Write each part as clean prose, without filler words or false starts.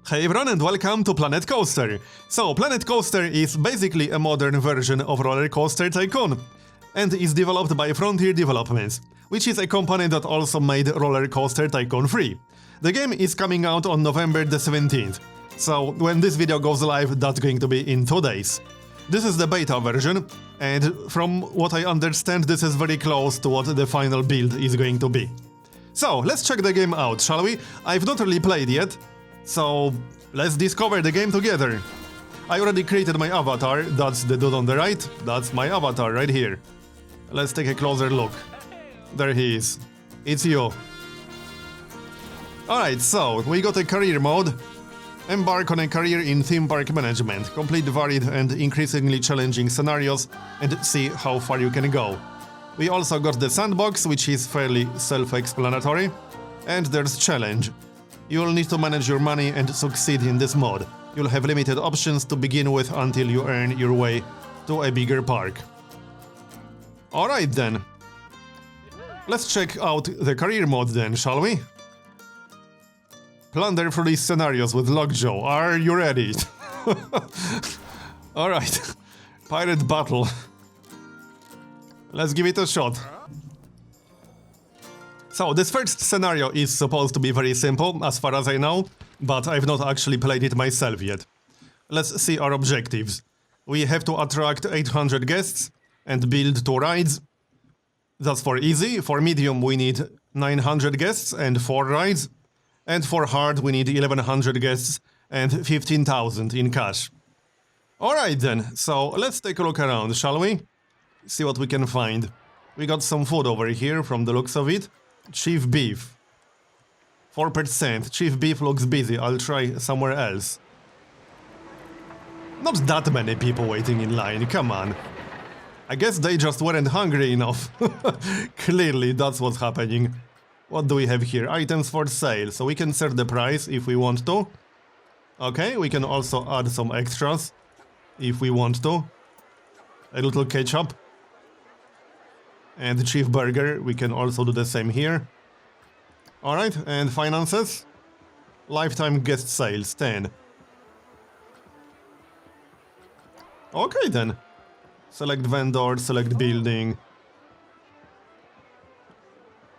Hey everyone and welcome to Planet Coaster. So, Planet Coaster is basically a modern version of Roller Coaster Tycoon and is developed by Frontier Developments, which is a company that also made Roller Coaster Tycoon 3. The game is coming out on November the 17th, so when this video goes live, that's going to be in 2 days. This is the beta version, and from what I understand, this is very close to what the final build is going to be. So, let's check the game out, shall we? I've not really played yet, so let's discover the game together. I already created my avatar, that's the dude on the right, that's my avatar right here. Let's take a closer look. There he is. It's you. Alright, so we got a career mode. Embark on a career in theme park management. Complete varied and increasingly challenging scenarios and see how far you can go. We also got the sandbox, which is fairly self-explanatory. And there's challenge. You'll need to manage your money and succeed in this mode. You'll have limited options to begin with until you earn your way to a bigger park. Alright then. Let's check out the career mode then, shall we? Plunder through these scenarios with Lockjaw. Are you ready? Alright. Pirate battle. Let's give it a shot. So, this first scenario is supposed to be very simple, as far as I know, but I've not actually played it myself yet. Let's see our objectives. We have to attract 800 guests and build 2 rides. That's for easy. For medium we need 900 guests and 4 rides. And for hard we need 1100 guests and 15,000 in cash. Alright then, so let's take a look around, shall we? See what we can find. We got some food over here from the looks of it. Chief beef. 4%. Chief beef looks busy. I'll try somewhere else. Not that many people waiting in line, come on. I guess they just weren't hungry enough. Clearly, that's what's happening. What do we have here? Items for sale. So we can set the price if we want to. Okay, we can also add some extras if we want to. A little ketchup. And chief burger, we can also do the same here. Alright, and finances? Lifetime guest sales, 10. Okay then. Select vendor, select building.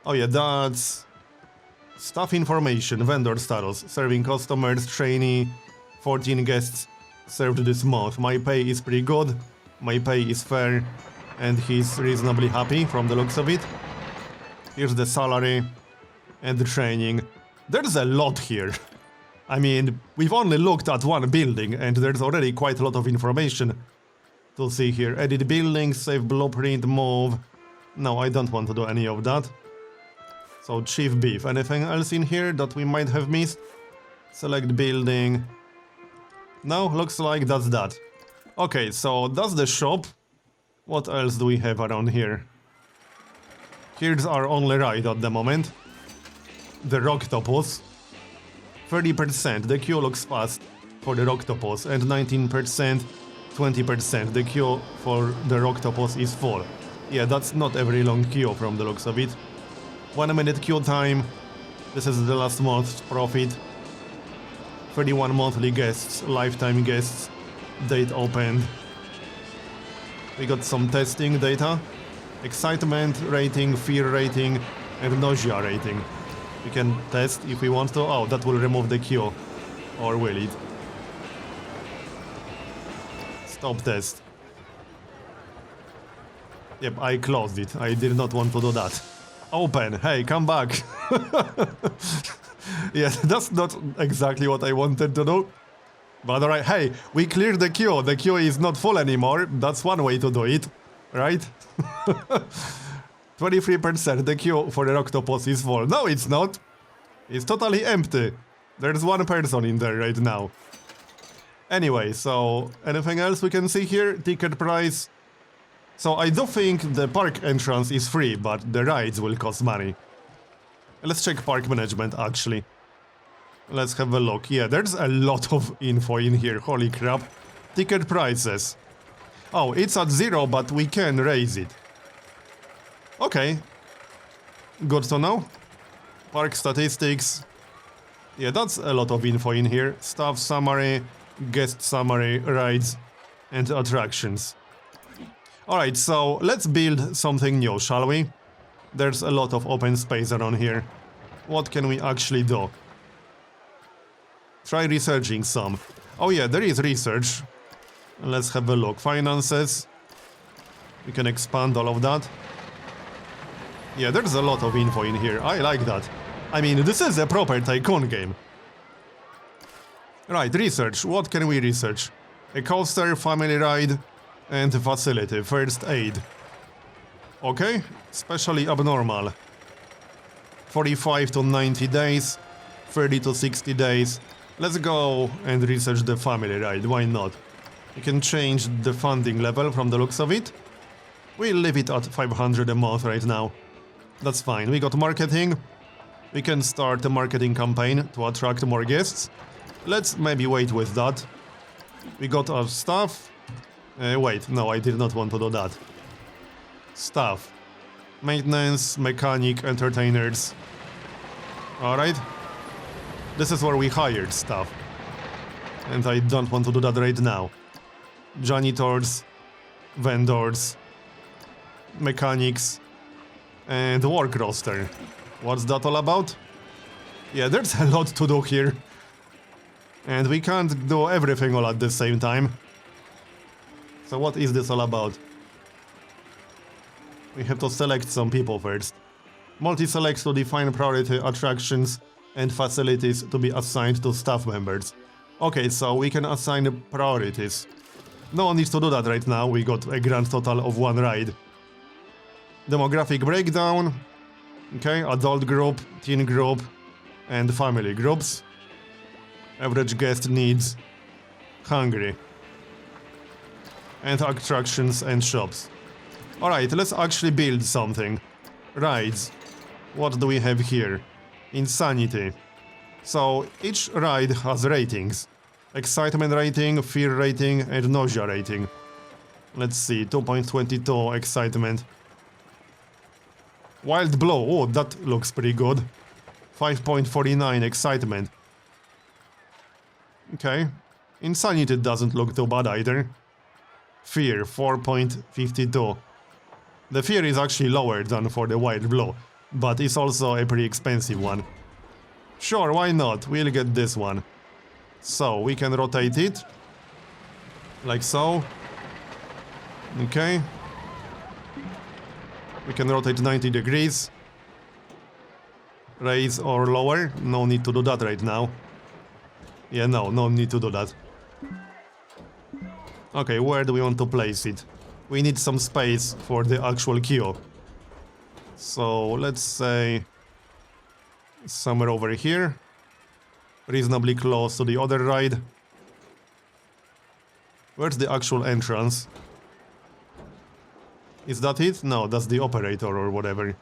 Oh yeah, that's... Staff information, vendor status. Serving customers, trainee, 14 guests served this month. My pay is pretty good. My pay is fair. And he's reasonably happy from the looks of it. Here's the salary and the training. There's a lot here. I mean, we've only looked at one building and there's already quite a lot of information to see here. Edit building, save blueprint, move. No, I don't want to do any of that. So, chief beef. Anything else in here that we might have missed? Select building. No, looks like that's that. Okay, so that's the shop. What else do we have around here? Here's our only ride at the moment. The Rocktopus. 30%, the queue looks fast for the Rocktopus, and 19%, 20%. The queue for the Rocktopus is full. Yeah, that's not a very long queue from the looks of it. 1 minute queue time. This is the last month's profit. 31 monthly guests, lifetime guests. Date opened. We got some testing data. Excitement rating, fear rating, and nausea rating. We can test if we want to. Oh, that will remove the queue. Or will it? Stop test. Yep, I closed it. I did not want to do that. Open. Hey, come back. Yeah, that's not exactly what I wanted to do. But alright, hey, we cleared the queue. The queue is not full anymore. That's one way to do it, right? 23%, the queue for the Rocktopus is full. No, it's not. It's totally empty. There's one person in there right now. Anyway, so anything else we can see here? Ticket price. So I do think the park entrance is free, but the rides will cost money. Let's check park management, actually. Let's have a look. Yeah, there's a lot of info in here. Holy crap. Ticket prices. Oh, it's at 0, but we can raise it. Okay. Good to know. Park statistics. Yeah, that's a lot of info in here. Staff summary, guest summary, rides, and attractions. Alright, so let's build something new, shall we? There's a lot of open space around here. What can we actually do? Try researching some. Oh yeah, there is research. Let's have a look. Finances. We can expand all of that. Yeah, there's a lot of info in here. I like that. I mean, this is a proper tycoon game. Right, research. What can we research? A coaster, family ride, and a facility. First aid. Okay, especially abnormal. 45 to 90 days, 30 to 60 days. Let's go and research the family ride, why not? You can change the funding level from the looks of it. We'll leave it at 500 a month right now. That's fine. We got marketing. We can start a marketing campaign to attract more guests. Let's maybe wait with that. We got our staff. Wait, no, I did not want to do that. Staff. Maintenance, mechanic, entertainers. Alright. This is where we hired staff. And I don't want to do that right now. Janitors, vendors, mechanics, and work roster. What's that all about? Yeah, there's a lot to do here. And we can't do everything all at the same time. So what is this all about? We have to select some people first. Multi-select to define priority attractions and facilities to be assigned to staff members. Okay, so we can assign priorities. No one needs to do that right now, we got a grand total of 1 ride. Demographic breakdown. Okay, adult group, teen group, and family groups. Average guest needs. Hungry. And attractions and shops. Alright, let's actually build something. Rides. What do we have here? Insanity. So, each ride has ratings. Excitement rating, fear rating, and nausea rating. Let's see, 2.22 excitement. Wild blow, oh, that looks pretty good. 5.49 excitement. Okay. Insanity doesn't look too bad either. Fear, 4.52. The fear is actually lower than for the wild blow, but it's also a pretty expensive one. Sure, why not? We'll get this one. So, we can rotate it. Like so. Okay. We can rotate 90 degrees. Raise or lower. No need to do that right now. Yeah, no need to do that. Okay, where do we want to place it? We need some space for the actual queue. So, let's say somewhere over here. Reasonably close to the other ride. Where's the actual entrance? Is that it? No, that's the operator or whatever.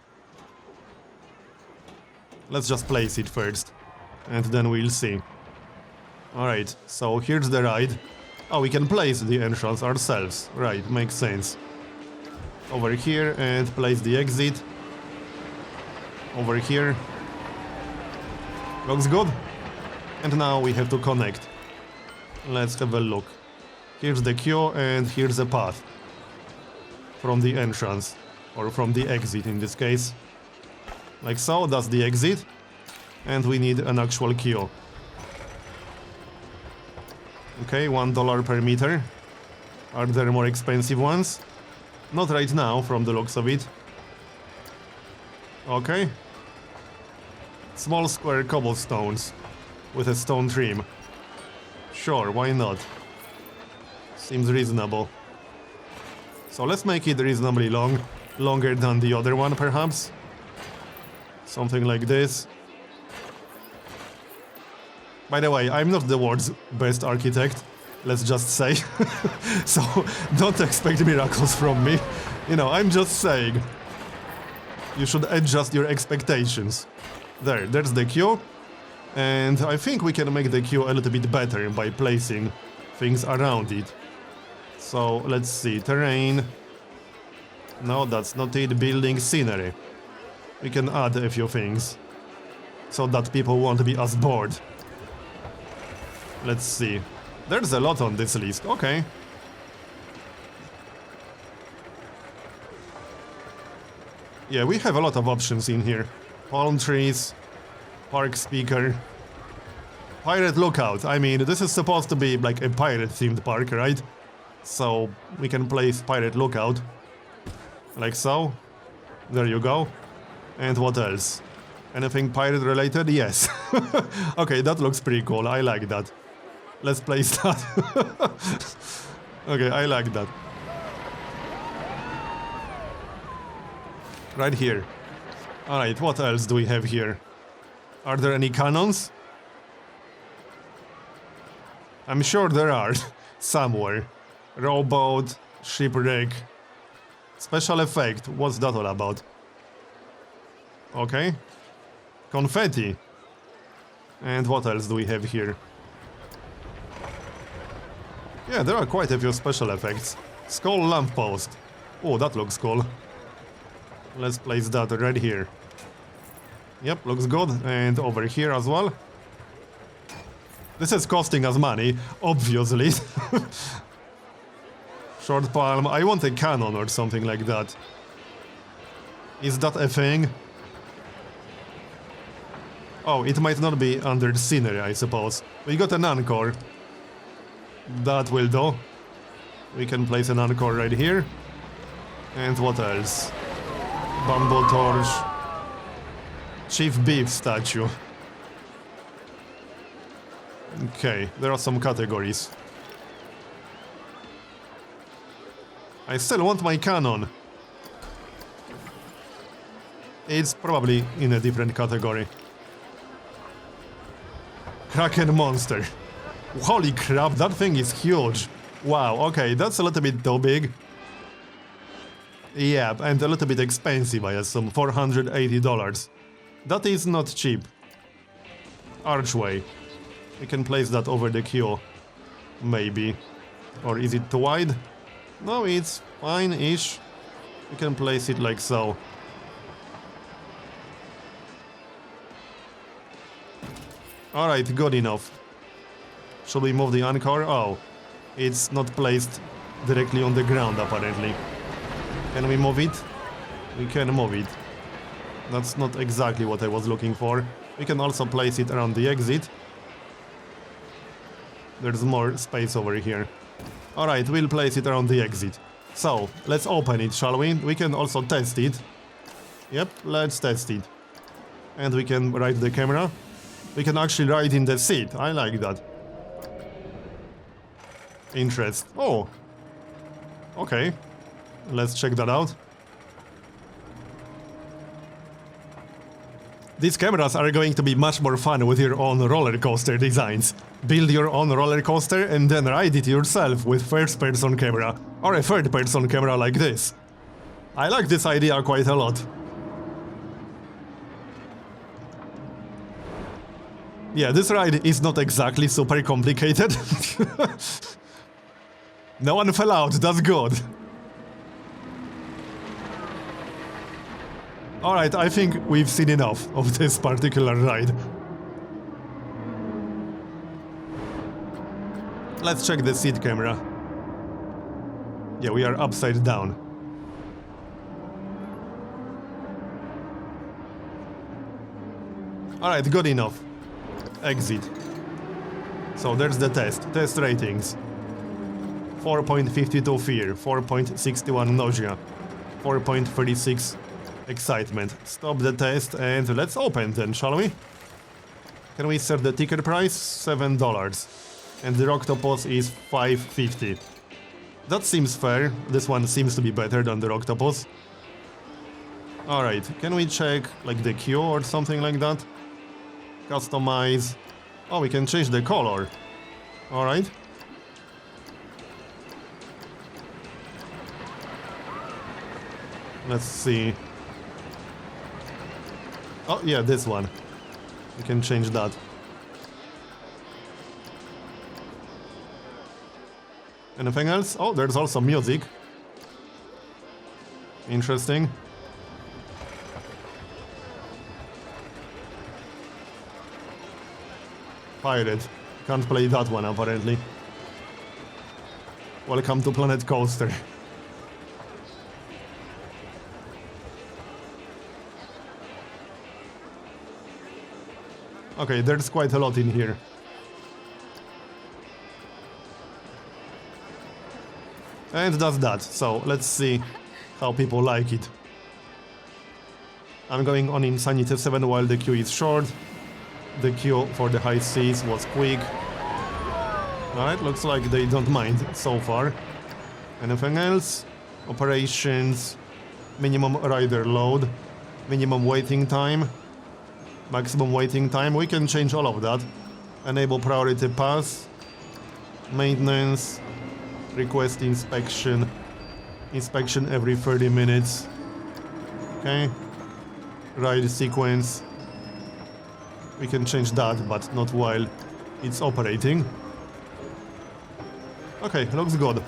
Let's just place it first. And then we'll see. Alright, so here's the ride. Oh, we can place the entrance ourselves. Right, makes sense. Over here and place the exit. Over here. Looks good. And now we have to connect. Let's have a look. Here's the queue and here's the path. From the entrance. Or from the exit in this case. Like so, that's the exit. And we need an actual queue. Okay, $1 per meter. Are there more expensive ones? Not right now, from the looks of it. Okay. Small square cobblestones. With a stone trim. Sure, why not? Seems reasonable. So let's make it reasonably long. Longer than the other one, perhaps. Something like this. By the way, I'm not the world's best architect, let's just say. So, don't expect miracles from me. You know, I'm just saying. You should adjust your expectations. There's the queue. And I think we can make the queue a little bit better by placing things around it. So, let's see. Terrain. No, that's not it. Building scenery. We can add a few things. so that people won't be as bored. Let's see. There's a lot on this list. Okay. Yeah, we have a lot of options in here. Palm trees, park speaker, pirate lookout. I mean, this is supposed to be like a pirate-themed park, right? So we can place pirate lookout, like so. There you go. And what else? Anything pirate-related? Yes. Okay, that looks pretty cool. I like that. Let's place that. Okay, I like that. Right here. Alright, what else do we have here? Are there any cannons? I'm sure there are. Somewhere. Rowboat, shipwreck. Special effect. What's that all about? Okay. Confetti. And what else do we have here? Yeah, there are quite a few special effects. Skull lamppost. Oh, that looks cool. Let's place that right here. Yep, looks good. And over here as well. This is costing us money, obviously. Short palm. I want a cannon or something like that. Is that a thing? Oh, it might not be under scenery, I suppose. We got an anchor. That will do. We can place an anchor right here. And what else? Bamboo torch. Chief Beef statue. Okay, there are some categories. I still want my cannon. It's probably in a different category. Kraken monster. Holy crap, that thing is huge. Wow, okay, that's a little bit too big. Yeah, and a little bit expensive, I assume. $480. That is not cheap. Archway. We can place that over the queue. Maybe. Or is it too wide? No, it's fine-ish. We can place it like so. Alright, good enough. Should we move the anchor? Oh, it's not placed directly on the ground, apparently. Can we move it? We can move it. That's not exactly what I was looking for. We can also place it around the exit. There's more space over here. Alright, we'll place it around the exit. So, let's open it, shall we? We can also test it. Yep, let's test it. And we can ride the camera. We can actually ride in the seat. I like that. Interest. Oh. Okay. Let's check that out. These cameras are going to be much more fun with your own roller coaster designs. Build your own roller coaster and then ride it yourself with first-person camera. Or a third-person camera like this. I like this idea quite a lot. Yeah, this ride is not exactly super complicated. No one fell out, that's good. Alright, I think we've seen enough of this particular ride. Let's check the seat camera. Yeah, we are upside down. Alright, good enough. Exit. So there's the test. Test ratings. 4.52 fear, 4.61 nausea, 4.36 excitement. Stop the test and let's open then, shall we? Can we set the ticket price? $7. And the octopus is $5.50. That seems fair. This one seems to be better than the octopus. Alright, can we check like the queue or something like that? Customize. Oh, we can change the color. Alright. Let's see. Oh, yeah, this one. We can change that. Anything else? Oh, there's also music. Interesting. Pirate. Can't play that one, apparently. Welcome to Planet Coaster. Okay, there's quite a lot in here. And that's that, so let's see how people like it. I'm going on Insanity 7 while the queue is short. The queue for the high seas was quick. Alright, looks like they don't mind so far. Anything else? Operations, minimum rider load, minimum waiting time, maximum waiting time. We can change all of that. Enable priority pass, maintenance, request inspection, inspection every 30 minutes. Okay. Ride sequence. We can change that, but not while it's operating. Okay, looks good.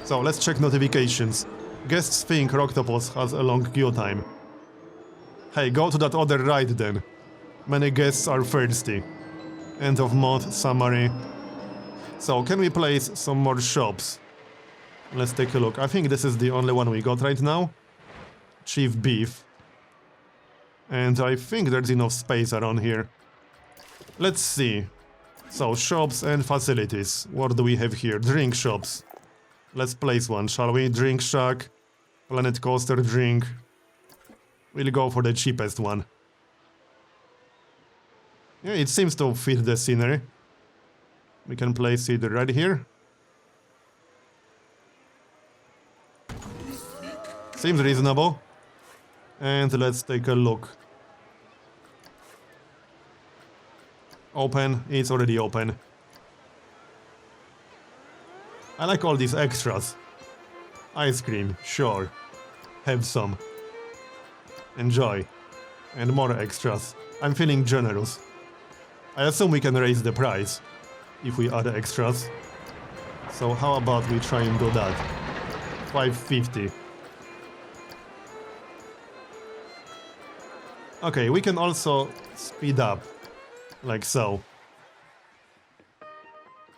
So let's check notifications. Guests think Rocktopus has a long queue time. Hey, go to that other ride then. Many guests are thirsty. End of month summary. So can we place some more shops? Let's take a look. I think this is the only one we got right now. Chief Beef. And I think there's enough space around here. Let's see. So, shops and facilities. What do we have here? Drink shops. Let's place one, shall we? Drink shack. Planet Coaster drink. We'll go for the cheapest one. Yeah, it seems to fit the scenery. We can place it right here. Seems reasonable. And let's take a look. Open. It's already open. I like all these extras. Ice cream, sure. Have some. Enjoy. And more extras. I'm feeling generous. I assume we can raise the price if we add extras. So how about we try and do that? 550. Okay, we can also speed up. Like so.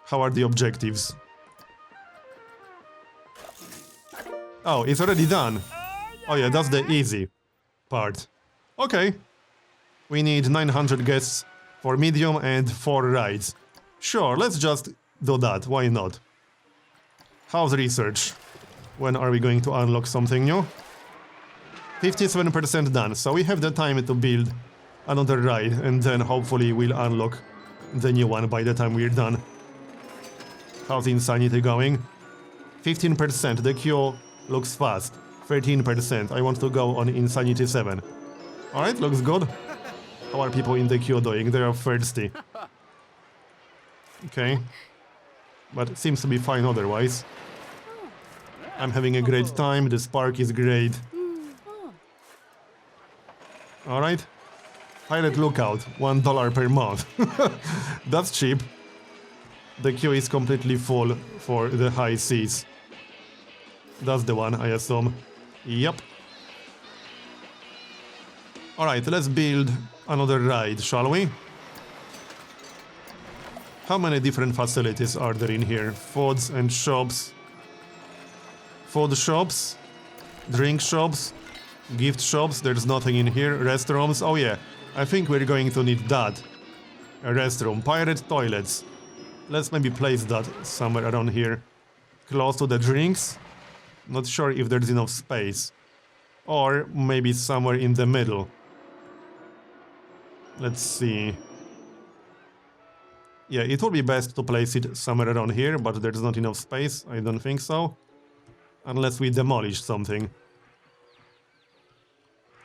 How are the objectives? Oh, it's already done. Oh yeah, that's the easy part. Okay. We need 900 guests for medium and 4 rides. Sure, let's just do that, why not? How's research? When are we going to unlock something new? 57% done, so we have the time to build another ride, and then hopefully we'll unlock the new one by the time we're done. How's Insanity going? 15%, the queue looks fast. 13%, I want to go on Insanity 7. Alright, looks good. How are people in the queue doing? They are thirsty. Okay. But it seems to be fine otherwise. I'm having a great time, the spark is great. Alright. Pilot Lookout, $1 per month. That's cheap. The queue is completely full for the high seas. That's the one, I assume. Yep. Alright, let's build another ride, shall we? How many different facilities are there in here? Foods and shops. Food shops. Drink shops. Gift shops, there's nothing in here. Restrooms, oh yeah. I think we're going to need that. A restroom. Pirate toilets. Let's maybe place that somewhere around here. Close to the drinks. Not sure if there's enough space. Or maybe somewhere in the middle. Let's see. Yeah, it would be best to place it somewhere around here, but there's not enough space. I don't think so. Unless we demolish something.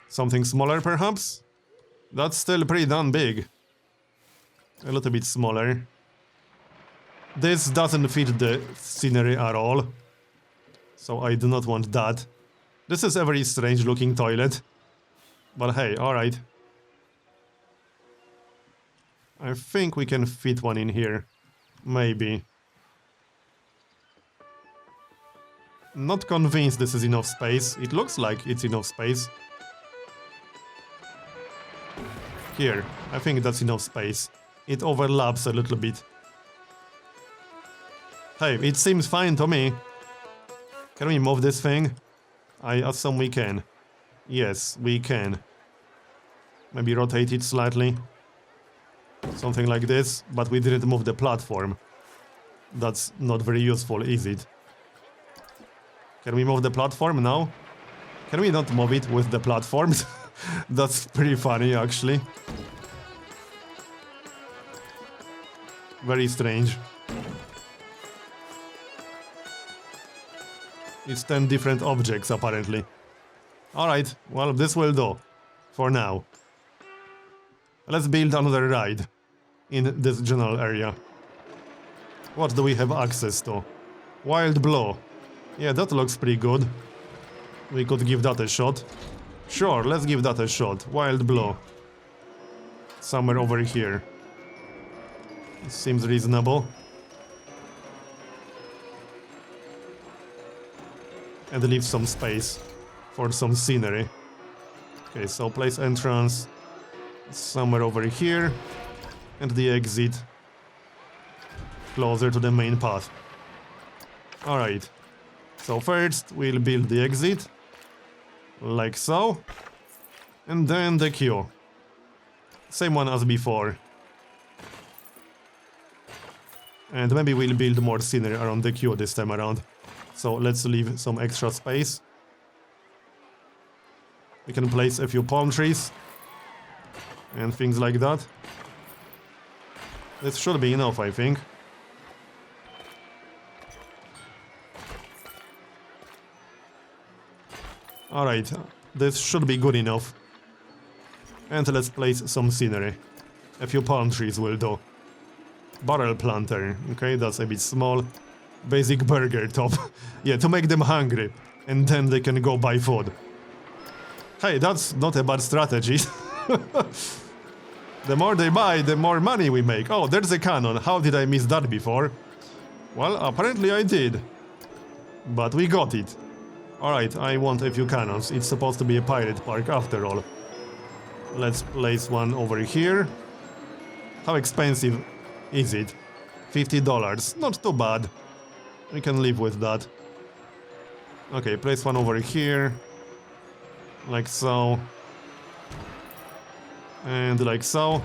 Something smaller, perhaps? That's still pretty damn big. A little bit smaller. This doesn't fit the scenery at all. So I do not want that. This is a very strange looking toilet. But hey, alright. I think we can fit one in here. Maybe. Not convinced this is enough space. It looks like it's enough space. Here, I think that's enough space. it overlaps a little bit. Hey, it seems fine to me. Can we move this thing? I assume we can. Yes, we can. Maybe rotate it slightly. Something like this, but we didn't move the platform. That's not very useful, is it? Can we move the platform now? Can we not move it with the platforms? That's pretty funny, actually. Very strange. It's 10 different objects, apparently. Alright, well, this will do. For now. Let's build another ride. In this general area. What do we have access to? Wild Blow. Yeah, that looks pretty good. We could give that a shot. Sure, let's give that a shot. Wild Blow. Somewhere over here. Seems reasonable. And leave some space for some scenery. Okay, so place entrance somewhere over here. And the exit closer to the main path. Alright. So first we'll build the exit. Like so. And then the queue. Same one as before. And maybe we'll build more scenery around the queue this time around. So let's leave some extra space. We can place a few palm trees. And things like that. This should be enough, I think. Alright, this should be good enough. And let's place some scenery. A few palm trees will do. Barrel planter, okay, that's a bit small. Basic burger top. Yeah, to make them hungry. And then they can go buy food. Hey, that's not a bad strategy. The more they buy, the more money we make. Oh, there's a cannon. How did I miss that before? Well, apparently I did. But we got it. Alright, I want a few cannons. It's supposed to be a pirate park after all. Let's place one over here. How expensive is it? $50. Not too bad. We can live with that. Okay, place one over here. Like so. And like so.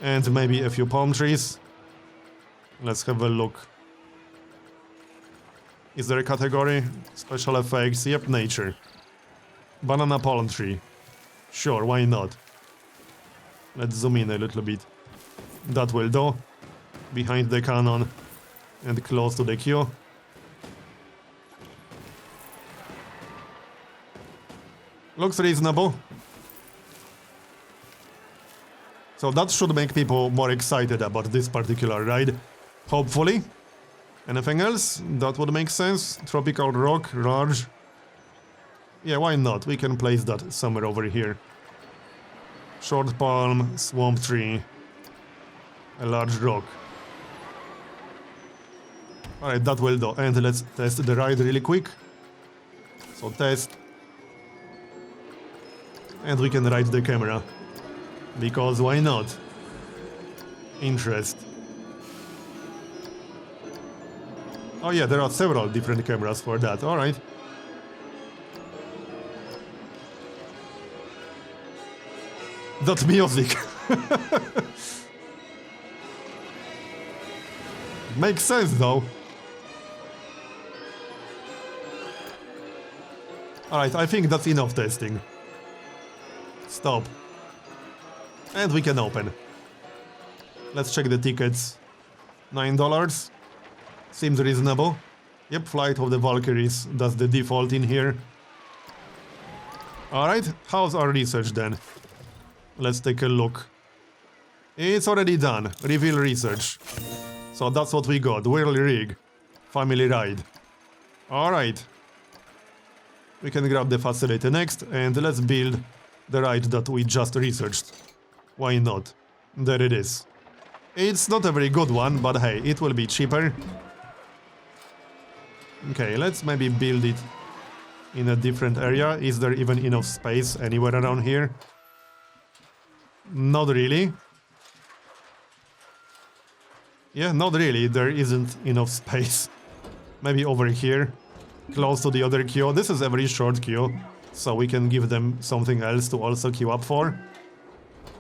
And maybe a few palm trees. Let's have a look. Is there a category? Special effects. Yep, nature. Banana palm tree. Sure, why not? Let's zoom in a little bit. That will do. Behind the cannon. And close to the queue. Looks reasonable. So that should make people more excited about this particular ride. Hopefully. Anything else that would make sense? Tropical rock, large. Yeah, why not? We can place that somewhere over here. Short palm, swamp tree. A large rock. Alright, that will do. And let's test the ride really quick. So test. And we can ride the camera. Because why not? Interest. Oh yeah, there are several different cameras for that, alright. That music! Makes sense though. Alright, I think that's enough testing. Stop. And we can open. Let's check the tickets. $9. Seems reasonable. Yep, Flight of the Valkyries. That's the default in here. Alright, how's our research then? Let's take a look. It's already done. Reveal research. So that's what we got. Whirly rig. Family ride. Alright. We can grab the facility next and let's build the ride that we just researched. Why not? There it is. It's not a very good one, but hey, it will be cheaper. Okay, let's maybe build it in a different area. Is there even enough space anywhere around here? Not really. Yeah, not really, there isn't enough space. Maybe over here, close to the other queue. This is a very short queue, so we can give them something else to also queue up for.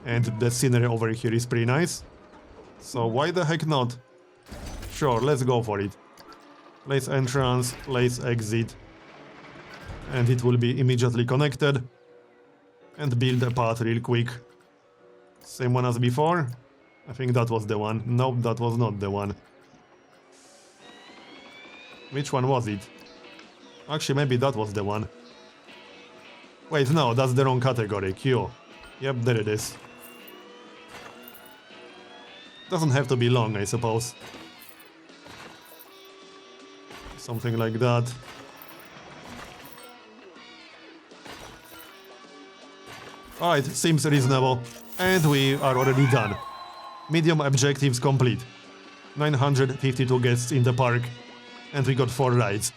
And the scenery over here is pretty nice. So why the heck not? Sure, let's go for it. Place entrance, place exit. And it will be immediately connected. And build a path real quick. Same one as before. I think that was the one. Nope, that was not the one. Which one was it? Actually, maybe that was the one. Wait, no, that's the wrong category. Q. Yep, there it is. Doesn't have to be long, I suppose. Something like that. Alright, seems reasonable. And we are already done. Medium objectives complete. 952 guests in the park. And we got 4 rides.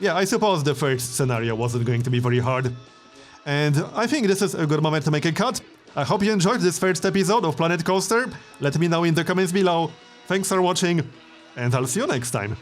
Yeah, I suppose the first scenario wasn't going to be very hard. And I think this is a good moment to make a cut. I hope you enjoyed this first episode of Planet Coaster. Let me know in the comments below. Thanks for watching, and I'll see you next time.